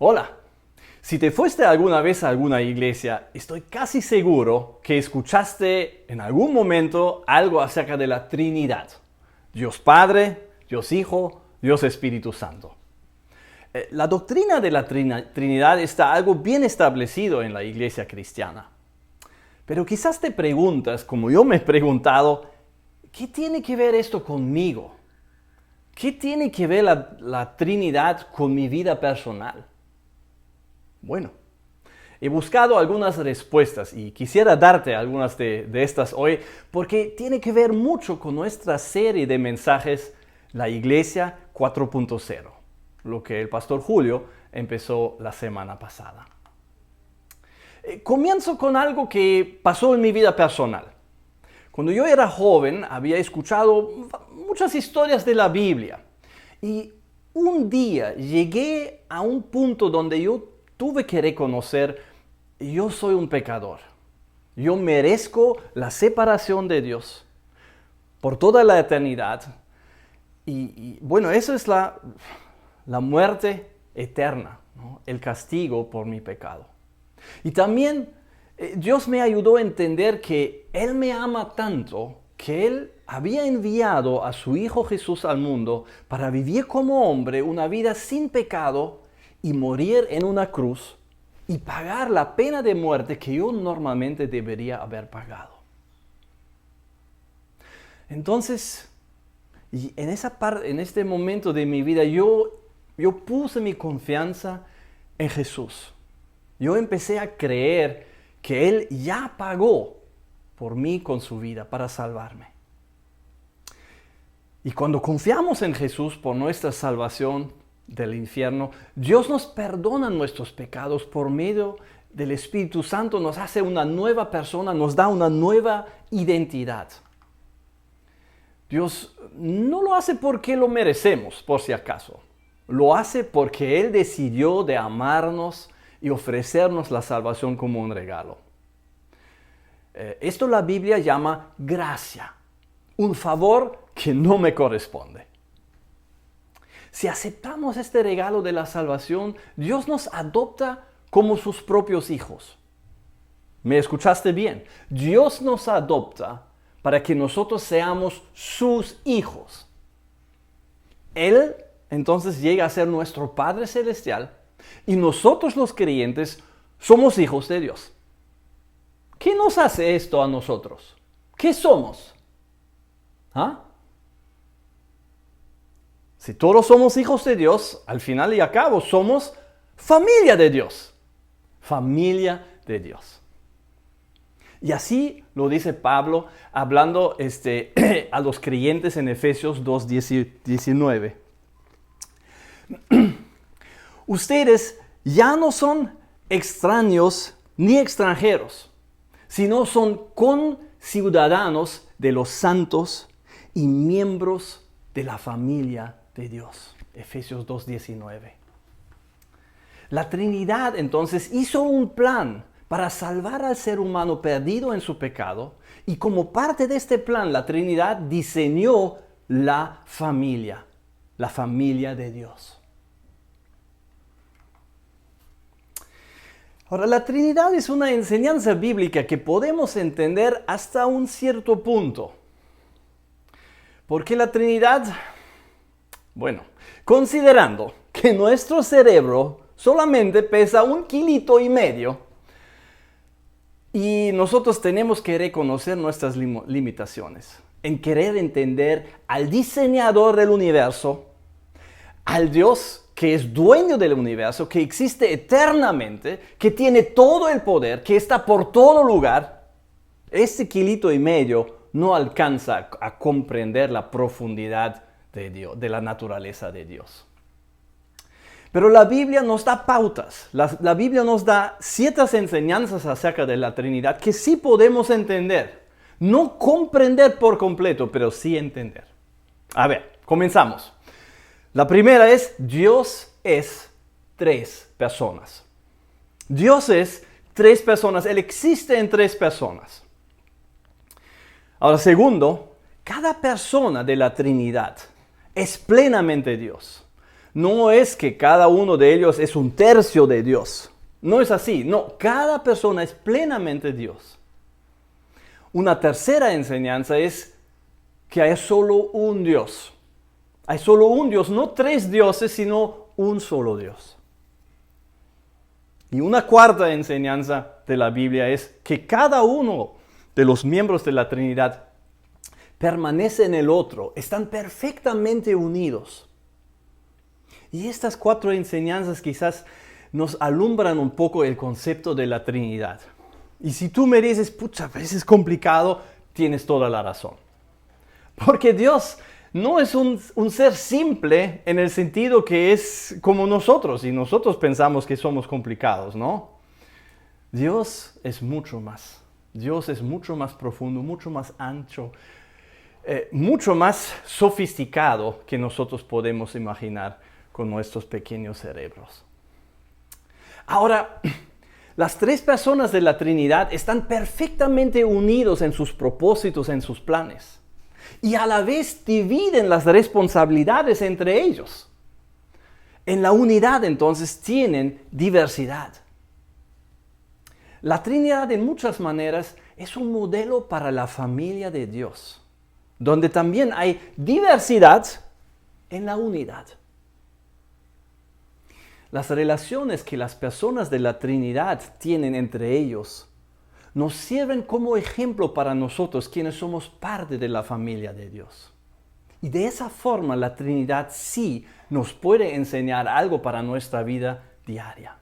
Hola. Si te fuiste alguna vez a alguna iglesia, estoy casi seguro que escuchaste en algún momento algo acerca de la Trinidad. Dios Padre, Dios Hijo, Dios Espíritu Santo. La doctrina de la Trinidad está algo bien establecido en la iglesia cristiana. Pero quizás te preguntas, como yo me he preguntado, ¿qué tiene que ver esto conmigo? ¿Qué tiene que ver la Trinidad con mi vida personal? Bueno, he buscado algunas respuestas y quisiera darte algunas de estas hoy porque tiene que ver mucho con nuestra serie de mensajes La Iglesia 4.0, lo que el pastor Julio empezó la semana pasada. Comienzo con algo que pasó en mi vida personal. Cuando yo era joven había escuchado muchas historias de la Biblia y un día llegué a un punto donde yo tuve que reconocer, yo soy un pecador. Yo merezco la separación de Dios por toda la eternidad. Y bueno, eso es la muerte eterna, ¿no? El castigo por mi pecado. Y también Dios me ayudó a entender que Él me ama tanto que Él había enviado a su Hijo Jesús al mundo para vivir como hombre una vida sin pecado y morir en una cruz y pagar la pena de muerte que yo normalmente debería haber pagado. Entonces, en este momento de mi vida, yo puse mi confianza en Jesús. Yo empecé a creer que Él ya pagó por mí con su vida para salvarme. Y cuando confiamos en Jesús por nuestra salvación del infierno, Dios nos perdona nuestros pecados por medio del Espíritu Santo, nos hace una nueva persona, nos da una nueva identidad. Dios no lo hace porque lo merecemos, por si acaso. Lo hace porque Él decidió de amarnos y ofrecernos la salvación como un regalo. Esto la Biblia llama gracia, un favor que no me corresponde. Si aceptamos este regalo de la salvación, Dios nos adopta como sus propios hijos. ¿Me escuchaste bien? Dios nos adopta para que nosotros seamos sus hijos. Él entonces llega a ser nuestro Padre Celestial y nosotros los creyentes somos hijos de Dios. ¿Qué nos hace esto a nosotros? ¿Qué somos? ¿Ah? Si todos somos hijos de Dios, al final y al cabo somos familia de Dios. Familia de Dios. Y así lo dice Pablo hablando a los creyentes en Efesios 2:19. Ustedes ya no son extraños ni extranjeros, sino son conciudadanos de los santos y miembros de la familia de Dios. Efesios 2:19. La Trinidad entonces hizo un plan para salvar al ser humano perdido en su pecado y como parte de este plan la Trinidad diseñó la familia de Dios. Ahora, la Trinidad es una enseñanza bíblica que podemos entender hasta un cierto punto. Porque la Trinidad, bueno, considerando que nuestro cerebro solamente pesa 1,5 kilos y nosotros tenemos que reconocer nuestras limitaciones en querer entender al diseñador del universo, al Dios que es dueño del universo, que existe eternamente, que tiene todo el poder, que está por todo lugar. Este 1,5 kilos no alcanza a comprender la profundidad de Dios, de la naturaleza de Dios. Pero la Biblia nos da pautas, la Biblia nos da ciertas enseñanzas acerca de la Trinidad que sí podemos entender. No comprender por completo, pero sí entender. A ver, comenzamos. La primera es, Dios es 3 personas. Dios es 3 personas, Él existe en 3 personas. Ahora, segundo, cada persona de la Trinidad es plenamente Dios. no es que cada uno de ellos es un tercio de Dios. No es así. No, cada persona es plenamente Dios. Una tercera enseñanza es que hay solo un Dios. Hay solo un Dios, no tres dioses, sino un solo Dios. Y una cuarta enseñanza de la Biblia es que cada uno de los miembros de la Trinidad permanece en el otro, están perfectamente unidos. Y estas cuatro enseñanzas quizás nos alumbran un poco el concepto de la Trinidad. Y si tú me dices, pucha, a veces es complicado, tienes toda la razón. Porque Dios no es un ser simple en el sentido que es como nosotros, y nosotros pensamos que somos complicados, ¿no? Dios es mucho más. Dios es mucho más profundo, mucho más ancho, mucho más sofisticado que nosotros podemos imaginar con nuestros pequeños cerebros. Ahora, las tres personas de la Trinidad están perfectamente unidos en sus propósitos, en sus planes. Y a la vez dividen las responsabilidades entre ellos. En la unidad, entonces, tienen diversidad. La Trinidad, en muchas maneras, es un modelo para la familia de Dios, donde también hay diversidad en la unidad. Las relaciones que las personas de la Trinidad tienen entre ellos nos sirven como ejemplo para nosotros quienes somos parte de la familia de Dios. Y de esa forma la Trinidad sí nos puede enseñar algo para nuestra vida diaria.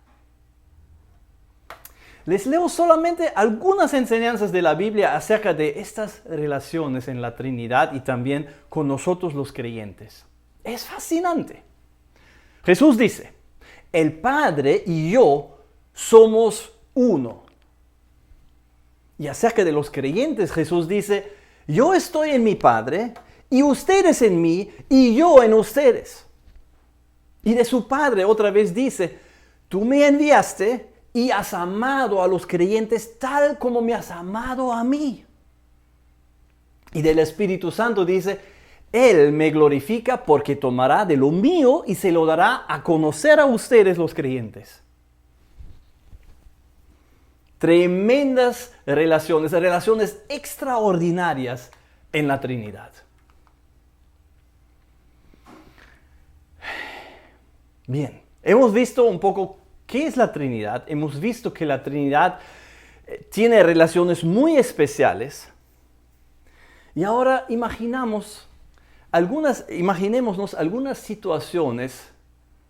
Les leo solamente algunas enseñanzas de la Biblia acerca de estas relaciones en la Trinidad y también con nosotros los creyentes. Es fascinante. Jesús dice, el Padre y yo somos uno. Y acerca de los creyentes, Jesús dice, yo estoy en mi Padre, y ustedes en mí, y yo en ustedes. Y de su Padre otra vez dice, tú me enviaste y has amado a los creyentes tal como me has amado a mí. Y del Espíritu Santo dice, Él me glorifica porque tomará de lo mío y se lo dará a conocer a ustedes los creyentes. Tremendas relaciones extraordinarias en la Trinidad. Bien, hemos visto un poco qué es la Trinidad. Hemos visto que la Trinidad tiene relaciones muy especiales. Y ahora imaginémonos algunas situaciones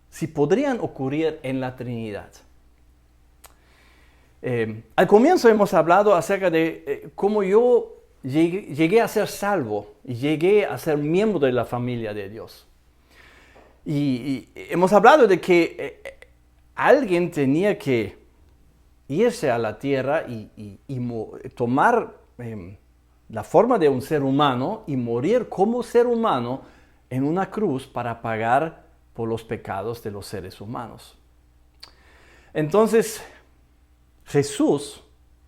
si podrían ocurrir en la Trinidad. Al comienzo hemos hablado acerca de cómo yo llegué a ser salvo y llegué a ser miembro de la familia de Dios. Y hemos hablado de que alguien tenía que irse a la tierra y tomar la forma de un ser humano y morir como ser humano en una cruz para pagar por los pecados de los seres humanos. Entonces, Jesús,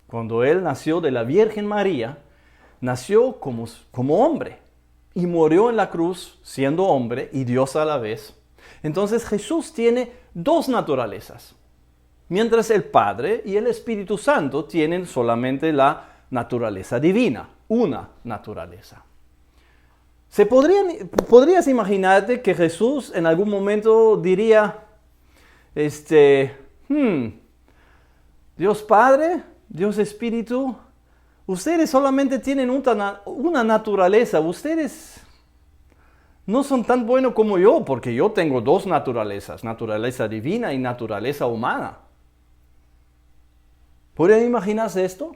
cuando Él nació de la Virgen María, nació como hombre y murió en la cruz siendo hombre y Dios a la vez. Entonces Jesús tiene dos naturalezas, mientras el Padre y el Espíritu Santo tienen solamente la naturaleza divina, una naturaleza. ¿Podrías imaginarte que Jesús en algún momento diría, Dios Padre, Dios Espíritu, ustedes solamente tienen una naturaleza, ustedes no son tan buenos como yo, porque yo tengo dos naturalezas, naturaleza divina y naturaleza humana? ¿Pueden imaginarse esto?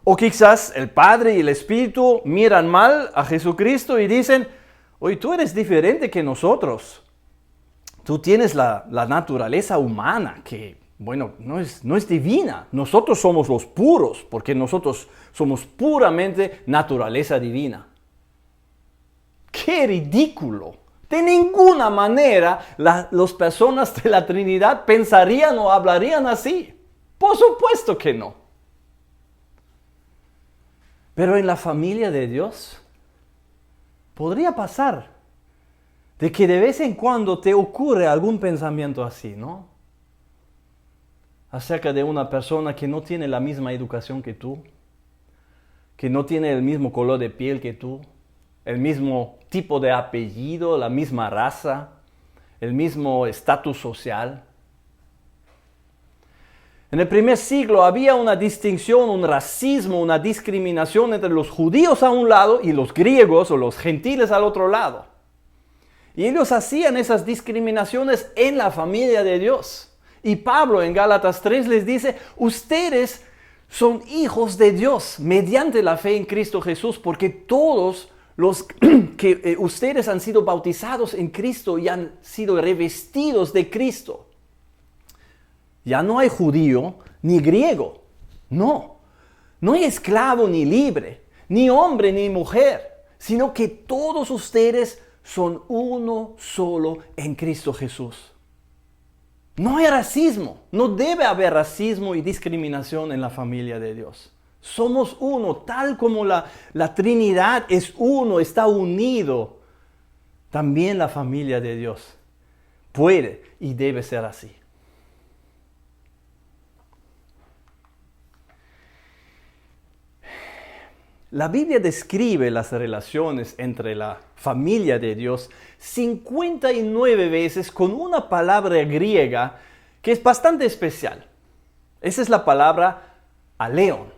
O quizás el Padre y el Espíritu miran mal a Jesucristo y dicen, oye, tú eres diferente que nosotros. Tú tienes la naturaleza humana que, bueno, no es divina. Nosotros somos los puros, porque nosotros somos puramente naturaleza divina. ¡Qué ridículo! De ninguna manera las personas de la Trinidad pensarían o hablarían así. Por supuesto que no. Pero en la familia de Dios podría pasar de que de vez en cuando te ocurre algún pensamiento así, ¿no? Acerca de una persona que no tiene la misma educación que tú, que no tiene el mismo color de piel que tú, el mismo tipo de apellido, la misma raza, el mismo estatus social. En el primer siglo había una distinción, un racismo, una discriminación entre los judíos a un lado y los griegos o los gentiles al otro lado. Y ellos hacían esas discriminaciones en la familia de Dios. Y Pablo en Gálatas 3 les dice, ustedes son hijos de Dios mediante la fe en Cristo Jesús, porque todos los que ustedes han sido bautizados en Cristo y han sido revestidos de Cristo. Ya no hay judío ni griego, no hay esclavo ni libre, ni hombre ni mujer, sino que todos ustedes son uno solo en Cristo Jesús. No hay racismo, no debe haber racismo y discriminación en la familia de Dios. Somos uno, tal como la Trinidad es uno, está unido. También la familia de Dios puede y debe ser así. La Biblia describe las relaciones entre la familia de Dios 59 veces con una palabra griega que es bastante especial. Esa es la palabra aleón.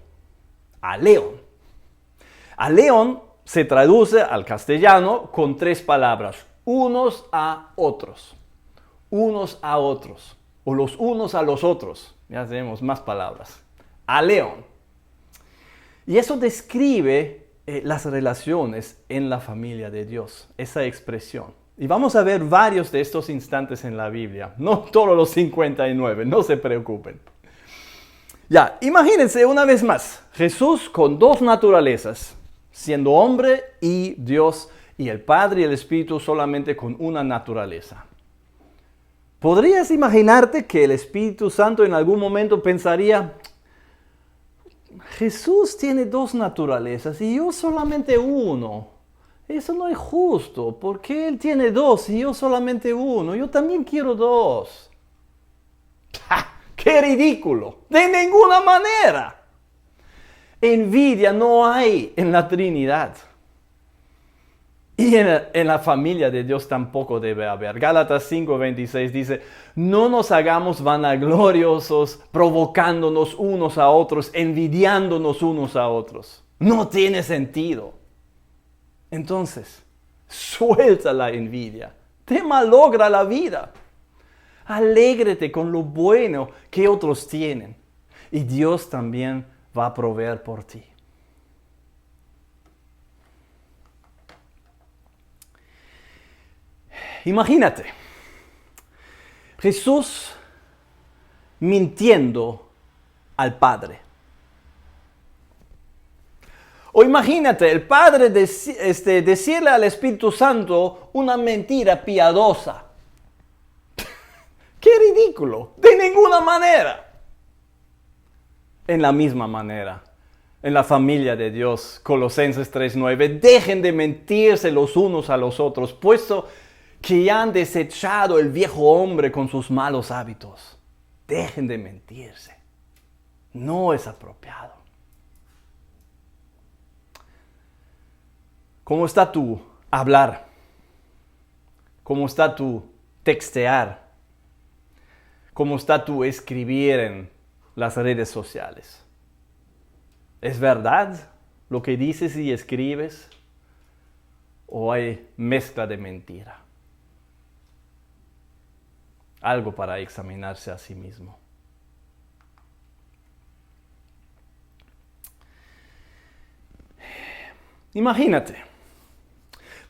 Aleón. Aleón se traduce al castellano con 3 palabras. Unos a otros. Unos a otros. O los unos a los otros. Ya tenemos más palabras. Aleón. Y eso describe las relaciones en la familia de Dios, esa expresión. Y vamos a ver varios de estos instantes en la Biblia, no todos los 59, no se preocupen. Ya, imagínense una vez más, Jesús con 2 naturalezas, siendo hombre y Dios, y el Padre y el Espíritu solamente con una naturaleza. ¿Podrías imaginarte que el Espíritu Santo en algún momento pensaría, Jesús tiene 2 naturalezas y yo solamente uno? Eso no es justo, porque Él tiene 2 y yo solamente uno. Yo también quiero 2. ¡Ja! ¡Qué ridículo! ¡De ninguna manera! Envidia no hay en la Trinidad. Y en la familia de Dios tampoco debe haber. Gálatas 5:26 dice, no nos hagamos vanagloriosos, provocándonos unos a otros, envidiándonos unos a otros. No tiene sentido. Entonces, suelta la envidia. Te malogra la vida. Alégrate con lo bueno que otros tienen. Y Dios también va a proveer por ti. Imagínate, Jesús mintiendo al Padre. O imagínate, el Padre decirle al Espíritu Santo una mentira piadosa. ¡Qué ridículo! De ninguna manera. En la misma manera, en la familia de Dios, Colosenses 3:9, dejen de mentirse los unos a los otros, puesto que ya han desechado el viejo hombre con sus malos hábitos. Dejen de mentirse. No es apropiado. ¿Cómo está tu hablar? ¿Cómo está tu textear? ¿Cómo está tu escribir en las redes sociales? ¿Es verdad lo que dices y escribes? ¿O hay mezcla de mentira? Algo para examinarse a sí mismo. Imagínate,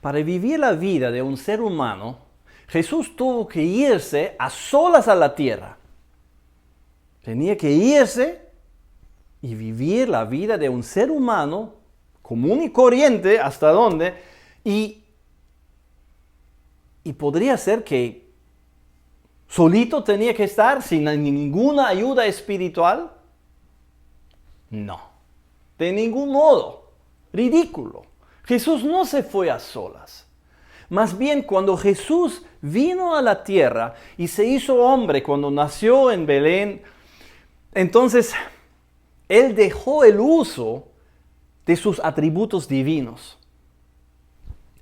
para vivir la vida de un ser humano, Jesús tuvo que irse a solas a la tierra. Tenía que irse y vivir la vida de un ser humano común y corriente, ¿hasta dónde? Y podría ser que ¿solito tenía que estar sin ninguna ayuda espiritual? No, de ningún modo. Ridículo. Jesús no se fue a solas. Más bien, cuando Jesús vino a la tierra y se hizo hombre, cuando nació en Belén, entonces Él dejó el uso de sus atributos divinos.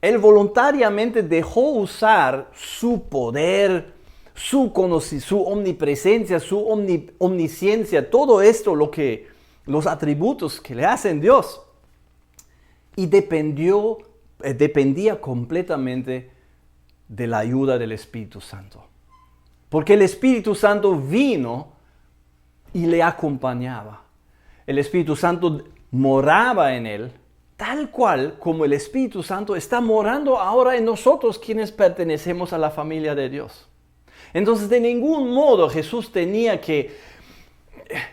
Él voluntariamente dejó usar su poder, su omnipresencia, su omnisciencia, todo esto, los atributos que le hacen Dios. Y dependía completamente de la ayuda del Espíritu Santo. Porque el Espíritu Santo vino y le acompañaba. El Espíritu Santo moraba en él, tal cual como el Espíritu Santo está morando ahora en nosotros quienes pertenecemos a la familia de Dios. Entonces, de ningún modo Jesús tenía que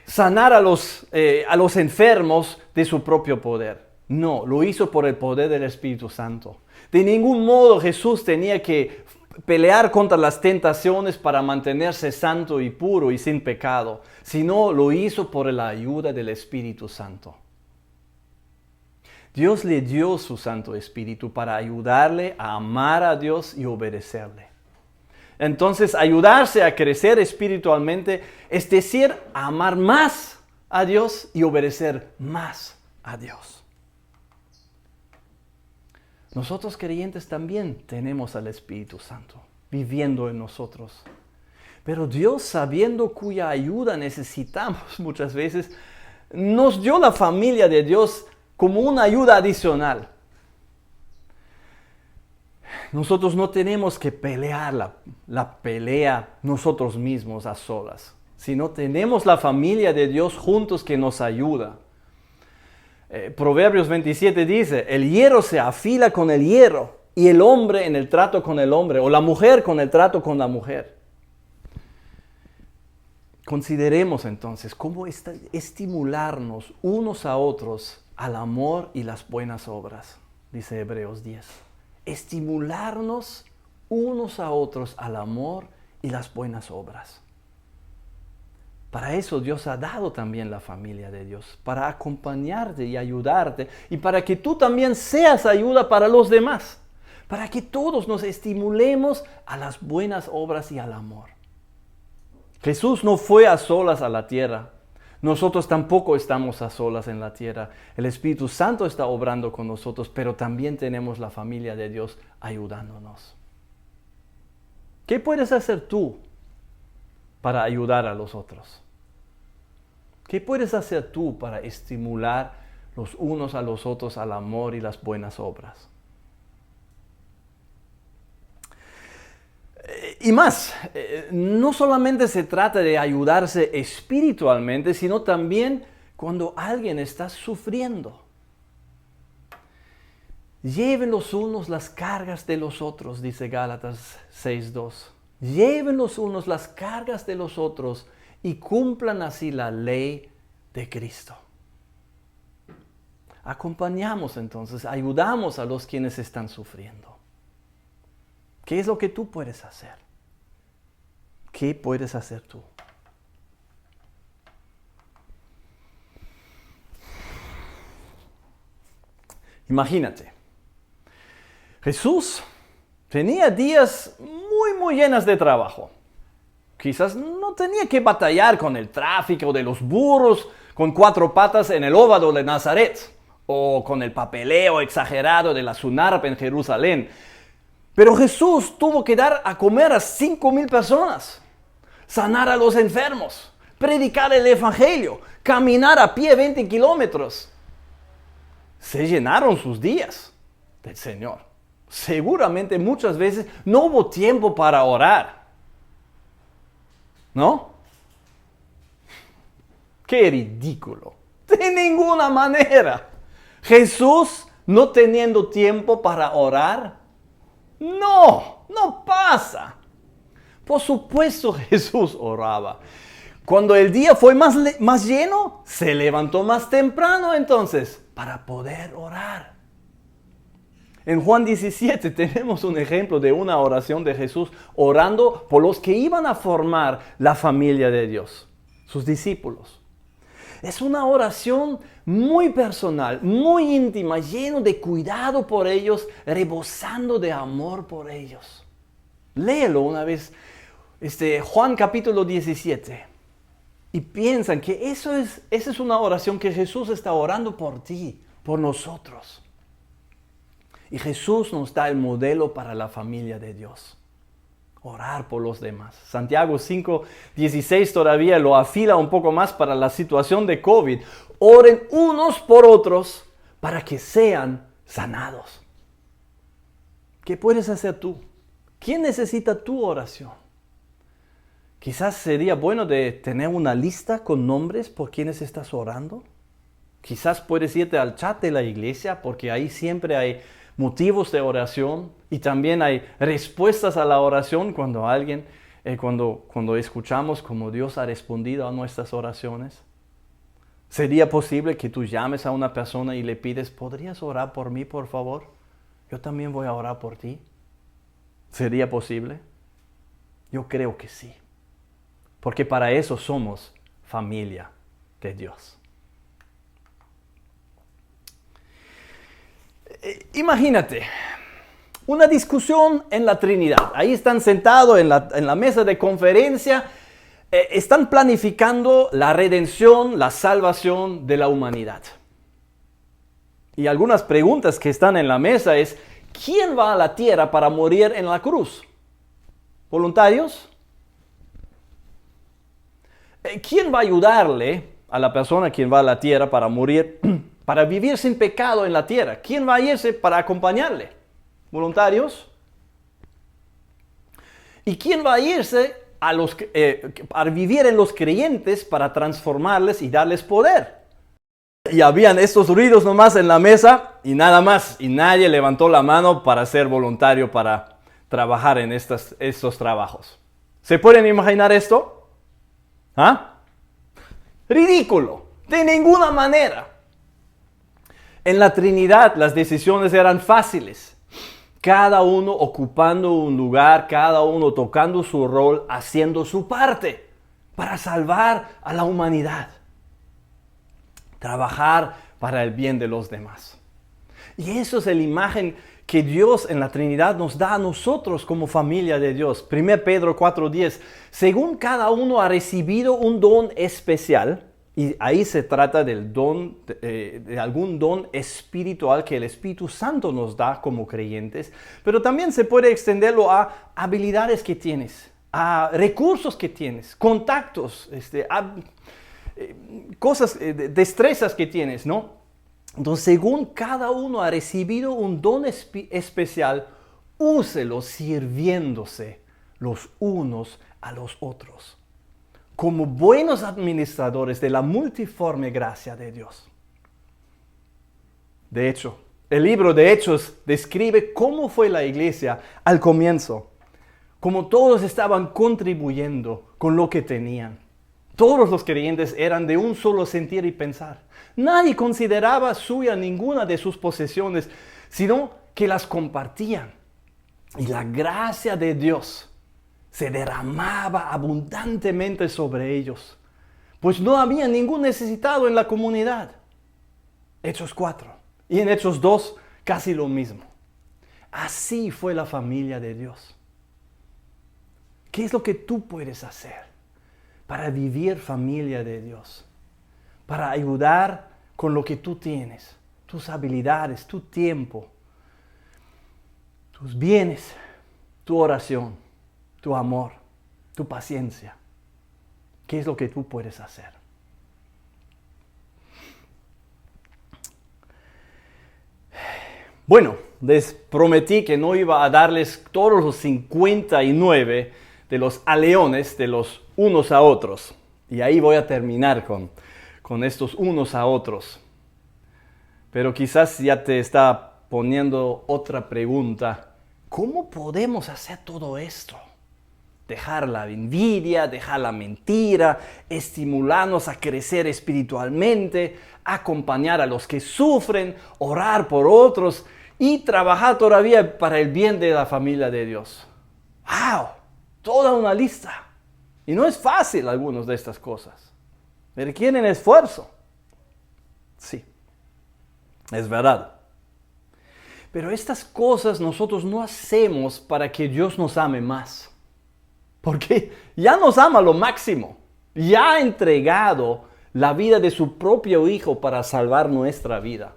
sanar a los enfermos de su propio poder. No, lo hizo por el poder del Espíritu Santo. De ningún modo Jesús tenía que pelear contra las tentaciones para mantenerse santo y puro y sin pecado, sino lo hizo por la ayuda del Espíritu Santo. Dios le dio su Santo Espíritu para ayudarle a amar a Dios y obedecerle. Entonces, ayudarse a crecer espiritualmente es decir, a amar más a Dios y obedecer más a Dios. Nosotros creyentes también tenemos al Espíritu Santo viviendo en nosotros. Pero Dios, sabiendo cuya ayuda necesitamos muchas veces, nos dio la familia de Dios como una ayuda adicional. Nosotros no tenemos que pelear la pelea nosotros mismos a solas, sino tenemos la familia de Dios juntos que nos ayuda. Proverbios 27 dice, el hierro se afila con el hierro y el hombre en el trato con el hombre, o la mujer con el trato con la mujer. Consideremos entonces cómo estimularnos unos a otros al amor y las buenas obras, dice Hebreos 10. Estimularnos unos a otros al amor y las buenas obras. Para eso Dios ha dado también la familia de Dios, para acompañarte y ayudarte, y para que tú también seas ayuda para los demás, para que todos nos estimulemos a las buenas obras y al amor. Jesús no fue a solas a la tierra, nosotros tampoco estamos a solas en la tierra. El Espíritu Santo está obrando con nosotros, pero también tenemos la familia de Dios ayudándonos. ¿Qué puedes hacer tú para ayudar a los otros? ¿Qué puedes hacer tú para estimular los unos a los otros al amor y las buenas obras? Y más, no solamente se trata de ayudarse espiritualmente, sino también cuando alguien está sufriendo. Lleven los unos las cargas de los otros, dice Gálatas 6:2. Lleven los unos las cargas de los otros y cumplan así la ley de Cristo. Acompañamos entonces, ayudamos a los quienes están sufriendo. ¿Qué es lo que tú puedes hacer? ¿Qué puedes hacer tú? Imagínate, Jesús tenía días muy llenas de trabajo. Quizás no tenía que batallar con el tráfico de los burros con 4 patas en el óvalo de Nazaret, o con el papeleo exagerado de la Sunarp en Jerusalén. Pero Jesús tuvo que dar a comer a 5,000 personas, sanar a los enfermos, predicar el evangelio, caminar a pie 20 kilómetros. Se llenaron sus días del Señor. Seguramente muchas veces no hubo tiempo para orar. ¿No? ¡Qué ridículo! De ninguna manera. Jesús no teniendo tiempo para orar. No pasa. Por supuesto Jesús oraba. Cuando el día fue más lleno, se levantó más temprano entonces para poder orar. En Juan 17 tenemos un ejemplo de una oración de Jesús orando por los que iban a formar la familia de Dios, sus discípulos. Es una oración muy personal, muy íntima, lleno de cuidado por ellos, rebosando de amor por ellos. Léelo una vez, Juan capítulo 17. Y piensan que esa es una oración que Jesús está orando por ti, por nosotros. Y Jesús nos da el modelo para la familia de Dios. Orar por los demás. Santiago 5:16 todavía lo afila un poco más para la situación de COVID. Oren unos por otros para que sean sanados. ¿Qué puedes hacer tú? ¿Quién necesita tu oración? Quizás sería bueno de tener una lista con nombres por quienes estás orando. Quizás puedes irte al chat de la iglesia porque ahí siempre hay motivos de oración y también hay respuestas a la oración cuando escuchamos cómo Dios ha respondido a nuestras oraciones. ¿Sería posible que tú llames a una persona y le pides, ¿podrías orar por mí, por favor? Yo también voy a orar por ti. ¿Sería posible? Yo creo que sí. Porque para eso somos familia de Dios. Imagínate una discusión en la Trinidad. Ahí están sentados en la mesa de conferencia. Están planificando la redención, la salvación de la humanidad. Y algunas preguntas que están en la mesa es, ¿quién va a la tierra para morir en la cruz? ¿Voluntarios? ¿Quién va a ayudarle a la persona quien va a la tierra para morir, para vivir sin pecado en la tierra? ¿Quién va a irse para acompañarle? ¿Voluntarios? ¿Y quién va a irse a vivir en los creyentes para transformarles y darles poder? Y habían estos ruidos nomás en la mesa y nada más. Y nadie levantó la mano para ser voluntario para trabajar en estos trabajos. ¿Se pueden imaginar esto? ¿Ah? Ridículo, de ninguna manera. En la Trinidad las decisiones eran fáciles. Cada uno ocupando un lugar, cada uno tocando su rol, haciendo su parte para salvar a la humanidad. Trabajar para el bien de los demás. Y eso es la imagen que Dios en la Trinidad nos da a nosotros como familia de Dios. 1 Pedro 4:10. Según cada uno ha recibido un don especial, y ahí se trata del don, de algún don espiritual que el Espíritu Santo nos da como creyentes, pero también se puede extenderlo a habilidades que tienes, a recursos que tienes, contactos, cosas, destrezas que tienes, ¿no? Entonces, según cada uno ha recibido un don especial, úselo sirviéndose los unos a los otros, como buenos administradores de la multiforme gracia de Dios. De hecho, el libro de Hechos describe cómo fue la iglesia al comienzo, cómo todos estaban contribuyendo con lo que tenían. Todos los creyentes eran de un solo sentir y pensar. Nadie consideraba suya ninguna de sus posesiones, sino que las compartían. Y la gracia de Dios se derramaba abundantemente sobre ellos, pues no había ningún necesitado en la comunidad. Hechos 4. Y en Hechos 2, casi lo mismo. Así fue la familia de Dios. ¿Qué es lo que tú puedes hacer para vivir familia de Dios? Para ayudar con lo que tú tienes, tus habilidades, tu tiempo, tus bienes, tu oración, tu amor, tu paciencia. ¿Qué es lo que tú puedes hacer? Bueno, les prometí que no iba a darles todos los 59 de los aleones de los unos a otros. Y ahí voy a terminar con estos unos a otros. Pero quizás ya te está poniendo otra pregunta. ¿Cómo podemos hacer todo esto? Dejar la envidia, dejar la mentira, estimularnos a crecer espiritualmente, acompañar a los que sufren, orar por otros y trabajar todavía para el bien de la familia de Dios. ¡Wow! Toda una lista. Y no es fácil algunas de estas cosas. requieren esfuerzo. Sí, es verdad. Pero estas cosas nosotros no hacemos para que Dios nos ame más. Porque ya nos ama lo máximo. Ya ha entregado la vida de su propio Hijo para salvar nuestra vida.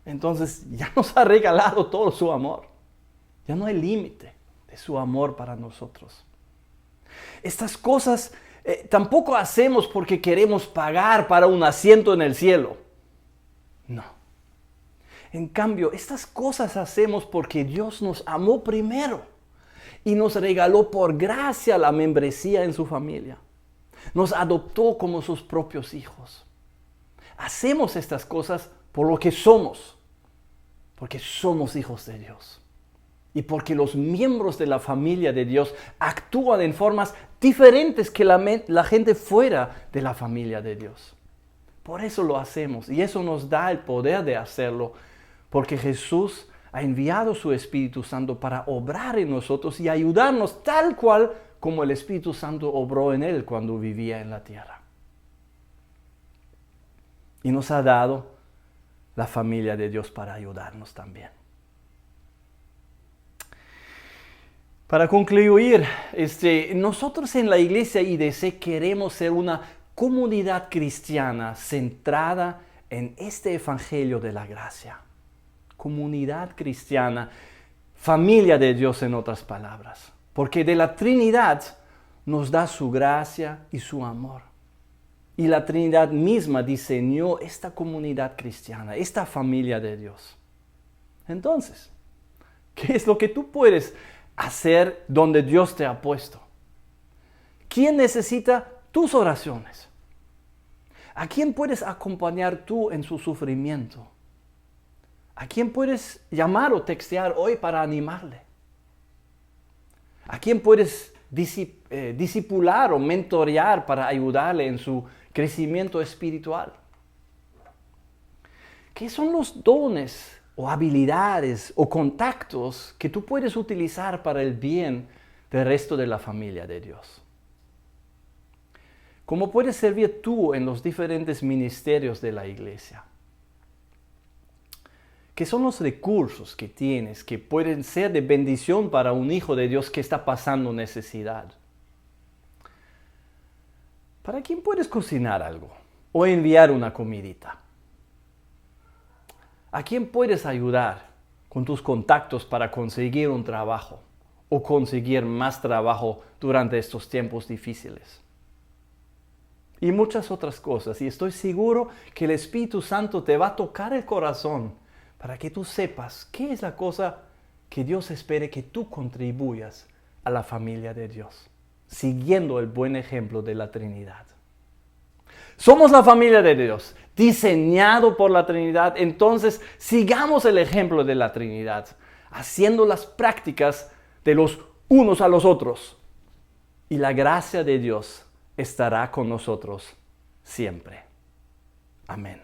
Entonces ya nos ha regalado todo su amor. Ya no hay límite de su amor para nosotros. Estas cosas tampoco hacemos porque queremos pagar para un asiento en el cielo. No. En cambio, estas cosas hacemos porque Dios nos amó primero y nos regaló por gracia la membresía en su familia. Nos adoptó como sus propios hijos. Hacemos estas cosas por lo que somos, porque somos hijos de Dios. Y porque los miembros de la familia de Dios actúan en formas diferentes que la gente fuera de la familia de Dios. Por eso lo hacemos y eso nos da el poder de hacerlo, porque Jesús ha enviado su Espíritu Santo para obrar en nosotros y ayudarnos tal cual como el Espíritu Santo obró en él cuando vivía en la tierra. Y nos ha dado la familia de Dios para ayudarnos también. Para concluir, nosotros en la iglesia IDC queremos ser una comunidad cristiana centrada en este evangelio de la gracia. Comunidad cristiana, familia de Dios en otras palabras. Porque de la Trinidad nos da su gracia y su amor. Y la Trinidad misma diseñó esta comunidad cristiana, esta familia de Dios. Entonces, ¿qué es lo que tú puedes hacer donde Dios te ha puesto? ¿Quién necesita tus oraciones? ¿A quién puedes acompañar tú en su sufrimiento? ¿A quién puedes llamar o textear hoy para animarle? ¿A quién puedes discipular o mentorear para ayudarle en su crecimiento espiritual? ¿Qué son los dones o habilidades o contactos que tú puedes utilizar para el bien del resto de la familia de Dios? ¿Cómo puedes servir tú en los diferentes ministerios de la iglesia? ¿Qué son los recursos que tienes que pueden ser de bendición para un hijo de Dios que está pasando necesidad? ¿Para quién puedes cocinar algo o enviar una comidita? ¿A quién puedes ayudar con tus contactos para conseguir un trabajo o conseguir más trabajo durante estos tiempos difíciles? Y muchas otras cosas. Y estoy seguro que el Espíritu Santo te va a tocar el corazón para que tú sepas qué es la cosa que Dios espere que tú contribuyas a la familia de Dios, siguiendo el buen ejemplo de la Trinidad. Somos la familia de Dios, diseñado por la Trinidad, entonces sigamos el ejemplo de la Trinidad, haciendo las prácticas de los unos a los otros. Y la gracia de Dios estará con nosotros siempre. Amén.